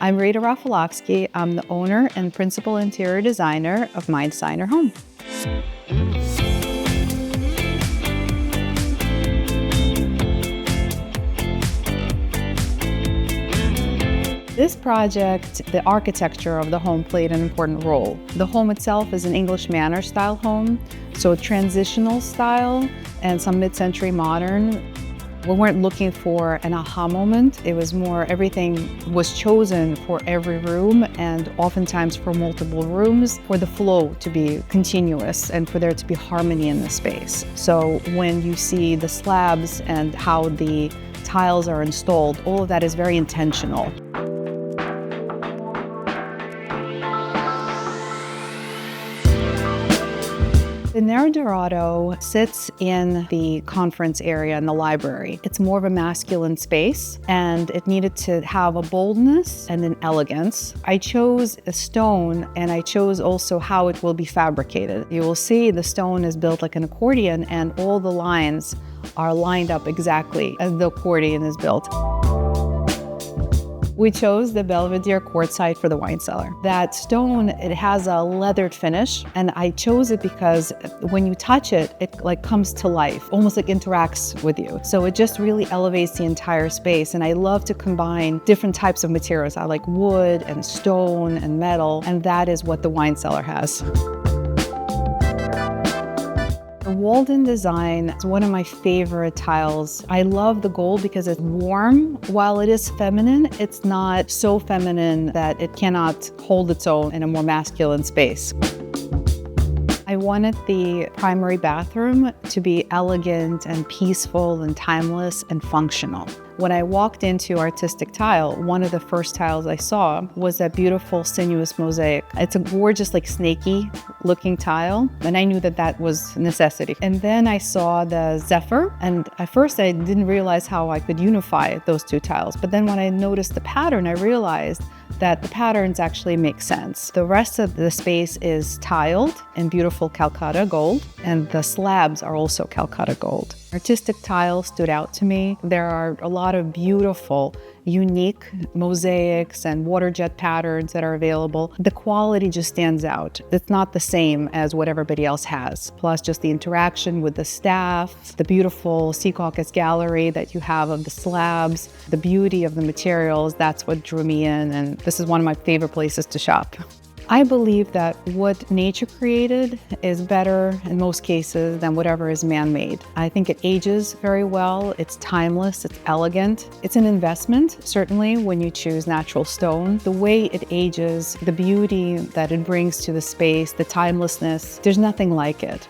I'm Rita Rafalowski. I'm the owner and principal interior designer of My Designer Home. This project, the architecture of the home played an important role. The home itself is an English Manor style home, so transitional style and some mid-century modern. We weren't looking for an aha moment. It was more everything was chosen for every room and oftentimes for multiple rooms for the flow to be continuous and for there to be harmony in the space. So when you see the slabs and how the tiles are installed, all of that is very intentional. The Nero Dorado sits in the conference area in the library. It's more of a masculine space and it needed to have a boldness and an elegance. I chose a stone and I chose also how it will be fabricated. You will see the stone is built like an accordion and all the lines are lined up exactly as the accordion is built. We chose the Belvedere quartzite for the wine cellar. That stone, it has a leathered finish, and I chose it because when you touch it, it like comes to life, almost like interacts with you. So it just really elevates the entire space, and I love to combine different types of materials. I like wood and stone and metal, and that is what the wine cellar has. The Walden design is one of my favorite tiles. I love the gold because it's warm. While it is feminine, it's not so feminine that it cannot hold its own in a more masculine space. I wanted the primary bathroom to be elegant and peaceful and timeless and functional. When I walked into artistic tile, one of the first tiles I saw was that beautiful sinuous mosaic. It's a gorgeous, like snaky looking tile, and I knew that that was a necessity. And then I saw the Zephyr, and at first I didn't realize how I could unify those two tiles. But then when I noticed the pattern, I realized that the patterns actually make sense. The rest of the space is tiled in beautiful Calcutta gold, and the slabs are also Calcutta gold. Artistic tile stood out to me. There are a lot of beautiful, unique mosaics and water jet patterns that are available. The quality just stands out. It's not the same as what everybody else has. Plus just the interaction with the staff, the beautiful Secaucus gallery that you have of the slabs, the beauty of the materials, that's what drew me in, and this is one of my favorite places to shop. I believe that what nature created is better in most cases than whatever is man-made. I think it ages very well, it's timeless, it's elegant. It's an investment, certainly, when you choose natural stone. The way it ages, the beauty that it brings to the space, the timelessness, there's nothing like it.